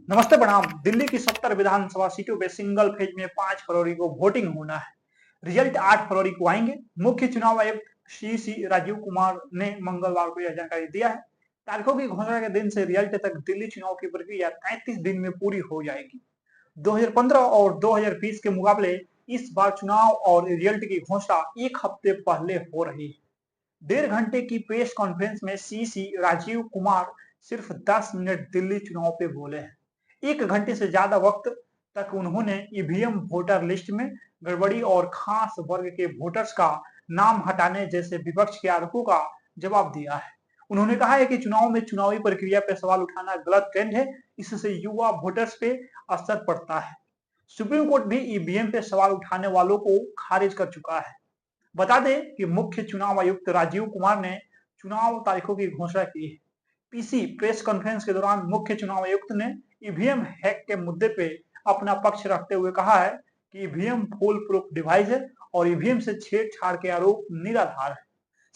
नमस्ते प्रणाम। दिल्ली की 70 विधानसभा सीटों पे सिंगल फेज में 5 फरवरी को वोटिंग होना है। रिजल्ट 8 फरवरी को आएंगे। मुख्य चुनाव आयुक्त सी राजीव कुमार ने मंगलवार को यह जानकारी दिया है। तारीखों की घोषणा के दिन से रिजल्ट तक दिल्ली चुनाव की प्रक्रिया 33 दिन में पूरी हो जाएगी। 2015 और 2020 के मुकाबले इस बार चुनाव और रिजल्ट की घोषणा एक हफ्ते पहले हो रही है। 1.5 घंटे की प्रेस कॉन्फ्रेंस में सी राजीव कुमार सिर्फ 10 मिनट दिल्ली चुनाव पे बोले हैं। 1 घंटे से ज्यादा वक्त तक उन्होंने ईवीएम वोटर लिस्ट में गड़बड़ी और खास वर्ग के वोटर्स का नाम हटाने जैसे विपक्ष के आरोपों का जवाब दिया है। उन्होंने कहा है कि चुनाव में चुनावी प्रक्रिया पर सवाल उठाना गलत ट्रेंड है, इससे युवा वोटर्स पे असर पड़ता है। सुप्रीम कोर्ट भी ईवीएम पे सवाल उठाने वालों को खारिज कर चुका है। बता दें कि मुख्य चुनाव आयुक्त राजीव कुमार ने चुनाव तारीखों की घोषणा की है। पीसी प्रेस कॉन्फ्रेंस के दौरान मुख्य चुनाव आयुक्त ने ईवीएम हैक के मुद्दे पे अपना पक्ष रखते हुए कहा है कि ईवीएम फुल प्रूफ डिवाइस है और ईवीएम से छेड़छाड़ के आरोप निराधार है।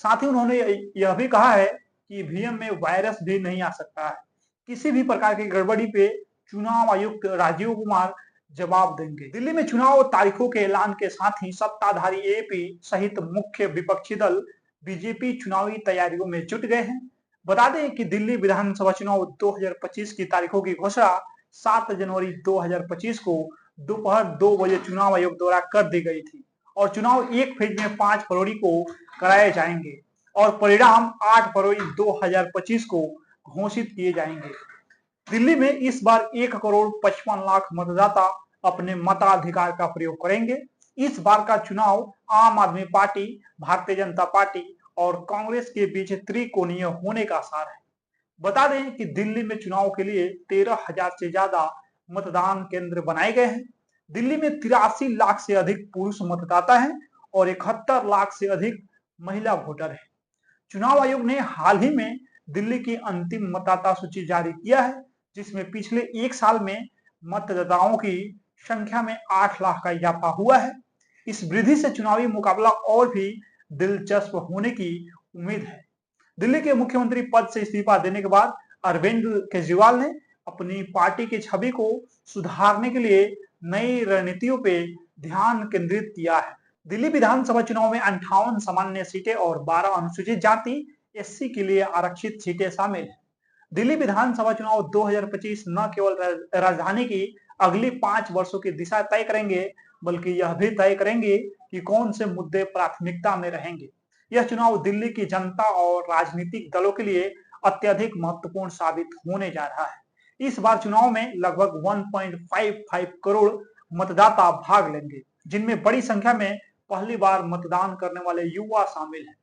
साथ ही उन्होंने यह भी कहा है कि ईवीएम में वायरस भी नहीं आ सकता है। किसी भी प्रकार की गड़बड़ी पे चुनाव आयुक्त राजीव कुमार जवाब देंगे। दिल्ली में चुनाव तारीखों के ऐलान के साथ ही सत्ताधारी एपी सहित मुख्य विपक्षी दल बीजेपी चुनावी तैयारियों में जुट गए हैं। बता दें कि दिल्ली विधानसभा चुनाव 2025 की तारीखों की घोषणा 7 जनवरी 2025 को दोपहर 2 बजे चुनाव आयोग द्वारा कर दी गई थी और चुनाव एक फेज में 5 फरवरी को कराए जाएंगे और परिणाम 8 फरवरी 2025 को घोषित किए जाएंगे। दिल्ली में इस बार 1,55,00,000 मतदाता अपने मताधिकार का प्रयोग करेंगे। इस बार का चुनाव आम आदमी पार्टी, भारतीय जनता पार्टी और कांग्रेस के बीच त्रिकोणीय होने का आसार है। बता दें कि दिल्ली में चुनाव के लिए 13,000 से ज्यादा मतदान केंद्र बनाए गए हैं। दिल्ली में 83 लाख से अधिक पुरुष मतदाता हैं और 71 लाख से अधिक महिला वोटर हैं। चुनाव आयोग ने हाल ही में दिल्ली की अंतिम मतदाता सूची जारी किया है, जिसमें पिछले एक साल में मतदाताओं की संख्या में 8 लाख का इजाफा हुआ है। इस वृद्धि से चुनावी मुकाबला और भी दिलचस्प होने की उम्मीद है। दिल्ली के मुख्यमंत्री पद से इस्तीफा देने के बाद अरविंद केजरीवाल ने अपनी पार्टी की छवि को सुधारने के लिए नई रणनीतियों पे ध्यान केंद्रित किया है। दिल्ली विधानसभा चुनाव में 58 सामान्य सीटें और 12 अनुसूचित जाति एससी के लिए आरक्षित सीटें शामिल हैं। दिल्ली विधानसभा चुनाव 2025 न केवल राजधानी की अगली 5 वर्षों की दिशा तय करेंगे, बल्कि यह भी तय करेंगे कि कौन से मुद्दे प्राथमिकता में रहेंगे। यह चुनाव दिल्ली की जनता और राजनीतिक दलों के लिए अत्यधिक महत्वपूर्ण साबित होने जा रहा है। इस बार चुनाव में लगभग 1.55 करोड़ मतदाता भाग लेंगे, जिनमें बड़ी संख्या में पहली बार मतदान करने वाले युवा शामिल हैं।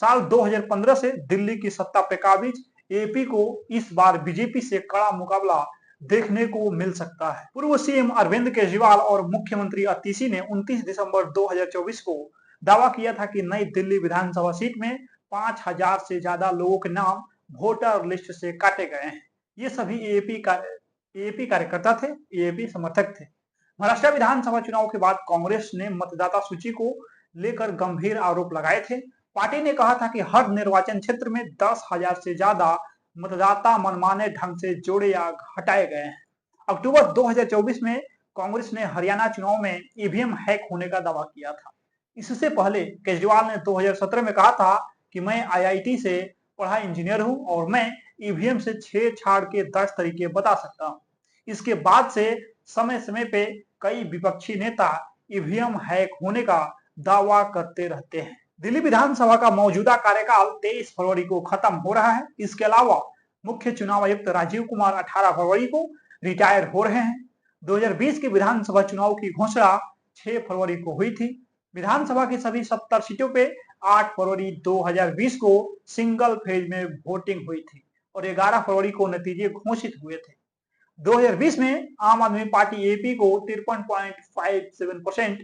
साल 2015 से दिल्ली की सत्ता पे काबिज एपी को इस बार बीजेपी से कड़ा मुकाबला देखने को मिल सकता है। पूर्व सीएम अरविंद केजरीवाल और मुख्यमंत्री अतीशी ने 29 दिसंबर 2024 को दावा किया था कि नई दिल्ली विधानसभा सीट में 5,000 से ज्यादा लोगों के नाम वोटर लिस्ट से काटे गए हैं। ये सभी एपी कार्यकर्ता थे, एपी समर्थक थे। महाराष्ट्र विधानसभा चुनाव के बाद कांग्रेस ने मतदाता सूची को लेकर गंभीर आरोप लगाए थे। पार्टी ने कहा था कि हर निर्वाचन क्षेत्र में 10,000 से ज्यादा मतदाता मनमाने ढंग से जोड़े या हटाए गए हैं। अक्टूबर 2024 में कांग्रेस ने हरियाणा चुनाव में ईवीएम हैक होने का दावा किया था। इससे पहले केजरीवाल ने 2017 में कहा था कि मैं आईआईटी से पढ़ा इंजीनियर हूं और मैं ईवीएम से छेड़छाड़ के 10 तरीके बता सकता हूं। इसके बाद से समय समय पे कई विपक्षी नेता ईवीएम हैक होने का दावा करते रहते हैं। दिल्ली विधानसभा का मौजूदा कार्यकाल 23 फरवरी को खत्म हो रहा है। इसके अलावा मुख्य चुनाव आयुक्त राजीव कुमार 18 फरवरी को रिटायर हो रहे हैं। 2020 के विधानसभा चुनाव की घोषणा 6 फरवरी को हुई थी। विधानसभा की सभी 70 सीटों पे 8 फरवरी 2020 को सिंगल फेज में वोटिंग हुई थी और 11 फरवरी को नतीजे घोषित हुए थे। 2020 में आम आदमी पार्टी एपी को 53.57%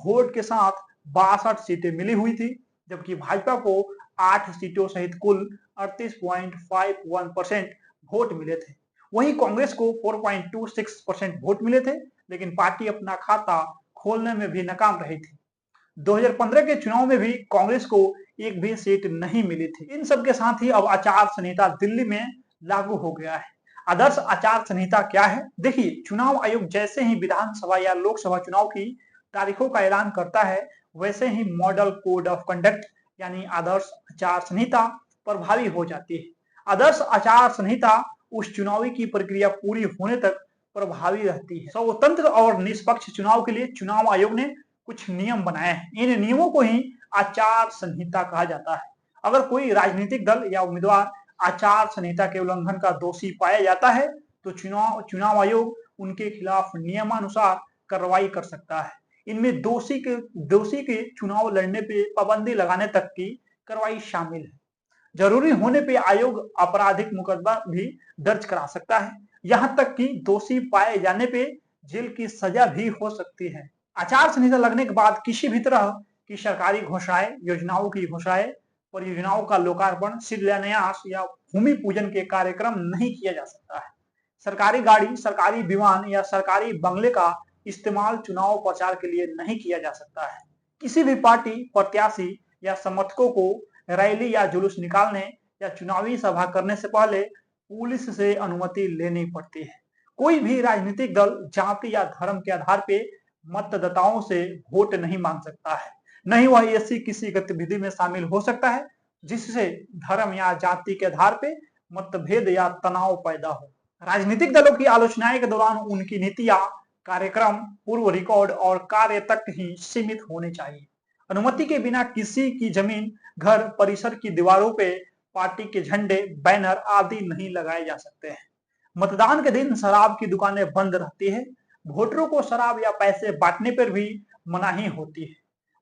वोट के साथ 62 सीटें मिली हुई थी, जबकि भाजपा को 8 सीटों सहित कुल 38.51% वोट मिले थे। वहीं कांग्रेस को 4.26% वोट मिले थे, लेकिन पार्टी अपना खाता खोलने में भी नाकाम रही थी। 2015 के चुनाव में भी कांग्रेस को एक भी सीट नहीं मिली थी। इन सब के साथ ही अब आचार संहिता दिल्ली में लागू हो गया है। आदर्श आचार संहिता क्या है? देखिए, चुनाव आयोग जैसे ही विधानसभा या लोकसभा चुनाव की तारीखों का ऐलान करता है, वैसे ही मॉडल कोड ऑफ कंडक्ट यानी आदर्श आचार संहिता प्रभावी हो जाती है। आदर्श आचार संहिता उस चुनावी की प्रक्रिया पूरी होने तक प्रभावी रहती है। स्वतंत्र और निष्पक्ष चुनाव के लिए चुनाव आयोग ने कुछ नियम बनाए हैं। इन नियमों को ही आचार संहिता कहा जाता है। अगर कोई राजनीतिक दल या उम्मीदवार आचार संहिता के उल्लंघन का दोषी पाया जाता है तो चुनाव आयोग उनके खिलाफ नियमानुसार कार्रवाई कर सकता है। इनमें दोषी के चुनाव लड़ने पे पाबंदी लगाने तक की कार्रवाई शामिल है। जरूरी होने पे आयोग आपराधिक मुकदमा भी दर्ज करा सकता है। यहाँ तक कि दोषी पाए जाने पे जेल की सजा भी हो सकती है। आचार संहिता लगने के बाद किसी भी तरह की सरकारी घोषणाएं, योजनाओं की घोषणाएं, परियोजनाओं का लोकार्पण, शिलान्यास या भूमि पूजन के कार्यक्रम नहीं किया जा सकता है। सरकारी गाड़ी, सरकारी विमान या सरकारी बंगले का इस्तेमाल चुनाव प्रचार के लिए नहीं किया जा सकता है। किसी भी पार्टी, प्रत्याशी या समर्थकों को रैली या जुलूस निकालने या चुनावी सभा करने से पहले पुलिस से अनुमति लेनी पड़ती है। कोई भी राजनीतिक दल जाति या धर्म के आधार पे मतदाताओं से वोट नहीं मांग सकता है। नहीं वह ऐसी किसी गतिविधि में शामिल हो सकता है जिससे धर्म या जाति के आधार पे मतभेद या तनाव पैदा हो। राजनीतिक दलों की आलोचनाएं के दौरान उनकी नीतियां, कार्यक्रम, पूर्व रिकॉर्ड और कार्य तक ही सीमित होने चाहिए। अनुमति के बिना किसी की जमीन, घर, परिसर की दीवारों पे पार्टी के झंडे, बैनर आदि नहीं लगाए जा सकते हैं। मतदान के दिन शराब की दुकानें बंद रहती है। वोटरों को शराब या पैसे बांटने पर भी मनाही होती है।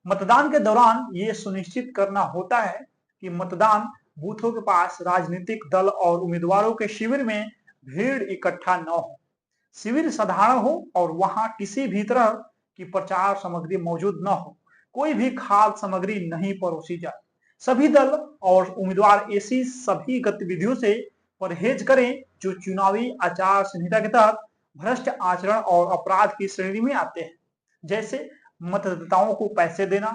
मतदान के दौरान ये सुनिश्चित करना होता है कि मतदान बूथों के पास राजनीतिक दल और उम्मीदवारों के शिविर में भीड़ इकट्ठा न हो। शिविर साधारण हो और वहां किसी भी तरह की प्रचार सामग्री मौजूद न हो। कोई भी खाद्य सामग्री नहीं परोसी जाए। सभी दल और उम्मीदवार ऐसी सभी गतिविधियों से परहेज करें जो चुनावी आचार संहिता के तहत भ्रष्ट आचरण और अपराध की श्रेणी में आते हैं, जैसे मतदाताओं को पैसे देना,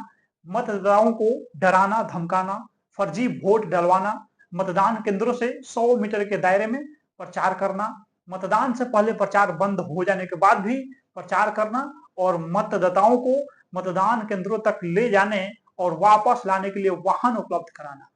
मतदाताओं को डराना धमकाना, फर्जी वोट डलवाना, मतदान केंद्रों से 100 मीटर के दायरे में प्रचार करना, मतदान से पहले प्रचार बंद हो जाने के बाद भी प्रचार करना और मतदाताओं को मतदान केंद्रों तक ले जाने और वापस लाने के लिए वाहन उपलब्ध कराना।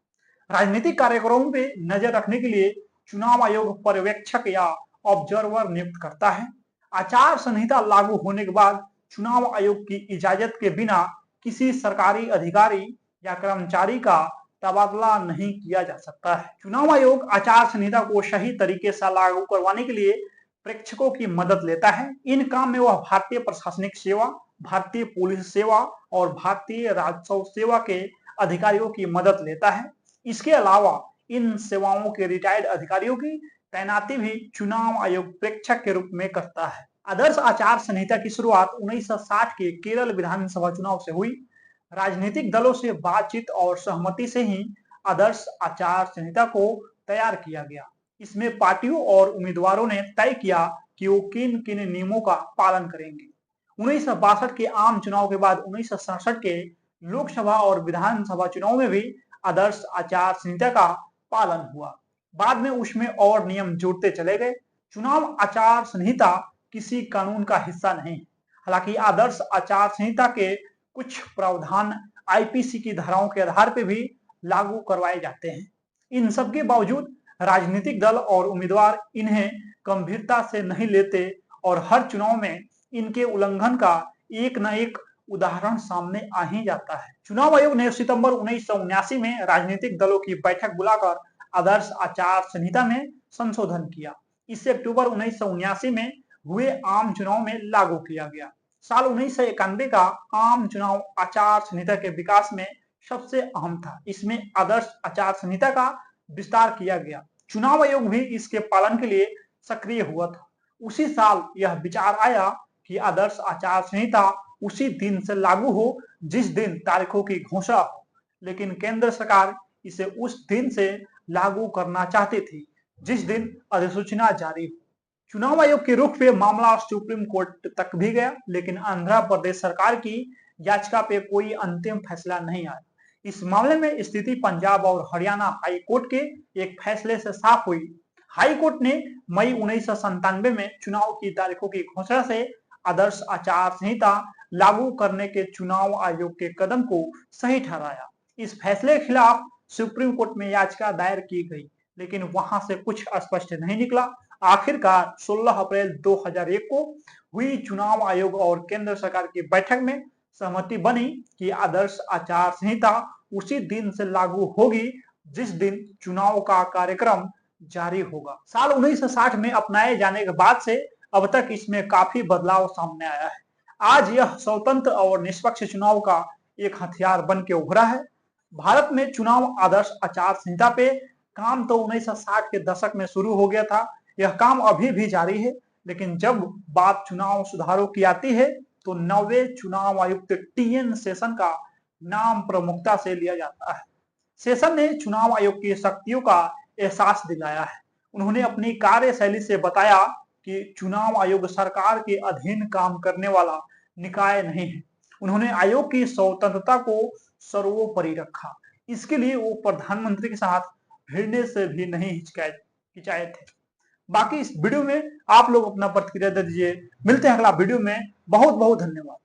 राजनीतिक कार्यक्रमों पे नजर रखने के लिए चुनाव आयोग पर्यवेक्षक या ऑब्जर्वर नियुक्त करता है। आचार संहिता लागू होने के बाद चुनाव आयोग की इजाजत के बिना किसी सरकारी अधिकारी या कर्मचारी का तबादला नहीं किया जा सकता है। चुनाव आयोग आचार संहिता को सही तरीके से लागू करवाने के लिए प्रेक्षकों की मदद लेता है। इन काम में वह भारतीय प्रशासनिक सेवा, भारतीय पुलिस सेवा और भारतीय राजस्व सेवा के अधिकारियों की मदद लेता है। इसके अलावा इन सेवाओं के रिटायर्ड अधिकारियों की तैनाती भी चुनाव आयोग प्रेक्षक के रूप में करता है। आदर्श आचार संहिता की शुरुआत 1960 के केरल विधानसभा चुनाव से हुई। राजनीतिक दलों से बातचीत और सहमति से ही आदर्श आचार संहिता को तैयार किया गया। इसमें पार्टियों और उम्मीदवारों ने तय किया कि वो किन किन नियमों का पालन करेंगे। 1962 के आम चुनाव के बाद 1967 के लोकसभा और विधानसभा चुनाव में भी आदर्श आचार संहिता का पालन हुआ। बाद में उसमें और नियम जुड़ते चले गए। चुनाव आचार संहिता किसी कानून का हिस्सा नहीं। हालांकि आदर्श आचार संहिता के कुछ प्रावधान आईपीसी की धाराओं के आधार पर भी लागू करवाए जाते हैं। इन सब के बावजूद राजनीतिक दल और उम्मीदवार इन्हें गंभीरता से नहीं लेते और हर चुनाव में इनके उल्लंघन का एक न एक उदाहरण सामने आ ही जाता है। चुनाव आयोग ने सितंबर 1979 में राजनीतिक दलों की बैठक बुलाकर आदर्श आचार संहिता में संशोधन किया। इसे अक्टूबर 1979 में हुए आम चुनाव में लागू किया गया। साल 1991 का आम चुनाव आचार संहिता के विकास में सबसे अहम था। इसमें आदर्श आचार संहिता का विस्तार किया गया। चुनाव आयोग भी इसके पालन के लिए सक्रिय हुआ था। उसी साल यह विचार आया कि आदर्श आचार संहिता उसी दिन से लागू हो जिस दिन तारीखों की घोषणा हो, लेकिन केंद्र सरकार इसे उस दिन से लागू करना चाहती थी जिस दिन अधिसूचना जारी हो। चुनाव आयोग के रुख पे मामला सुप्रीम कोर्ट तक भी गया, लेकिन आंध्र प्रदेश सरकार की याचिका पे कोई अंतिम फैसला नहीं आया। इस मामले में स्थिति पंजाब और हरियाणा हाई कोर्ट के एक फैसले से साफ हुई। हाई कोर्ट ने मई 1997 में चुनाव की तारीखों की घोषणा से आदर्श आचार संहिता लागू करने के चुनाव आयोग के कदम को सही ठहराया। इस फैसले के खिलाफ सुप्रीम कोर्ट में याचिका दायर की गई, लेकिन वहां से कुछ स्पष्ट नहीं निकला। आखिरकार 16 अप्रैल 2001 को हुई चुनाव आयोग और केंद्र सरकार की बैठक में सहमति बनी कि आदर्श आचार संहिता उसी दिन से लागू होगी जिस दिन चुनाव का कार्यक्रम जारी होगा। साल 1960 में अपनाए जाने के बाद से अब तक इसमें काफी बदलाव सामने आया है। आज यह स्वतंत्र और निष्पक्ष चुनाव का एक हथियार बन के उभरा है। भारत में चुनाव आदर्श आचार संहिता पे काम तो 1960 के दशक में शुरू हो गया था। यह काम अभी भी जारी है, लेकिन जब बात चुनाव सुधारों की आती है तो नवे चुनाव आयुक्त TN शेषन का नाम प्रमुखता से लिया जाता है। शेषन ने चुनाव आयोग की शक्तियों का एहसास दिलाया है। उन्होंने अपनी कार्यशैली से बताया कि चुनाव आयोग सरकार के अधीन काम करने वाला निकाय नहीं है। उन्होंने आयोग की स्वतंत्रता को सर्वोपरि रखा। इसके लिए वो प्रधानमंत्री के साथ भिड़ने से भी नहीं हिचकिचाए थे। बाकी इस वीडियो में आप लोग अपना प्रतिक्रिया दे दीजिए। मिलते हैं अगला वीडियो में। बहुत बहुत धन्यवाद।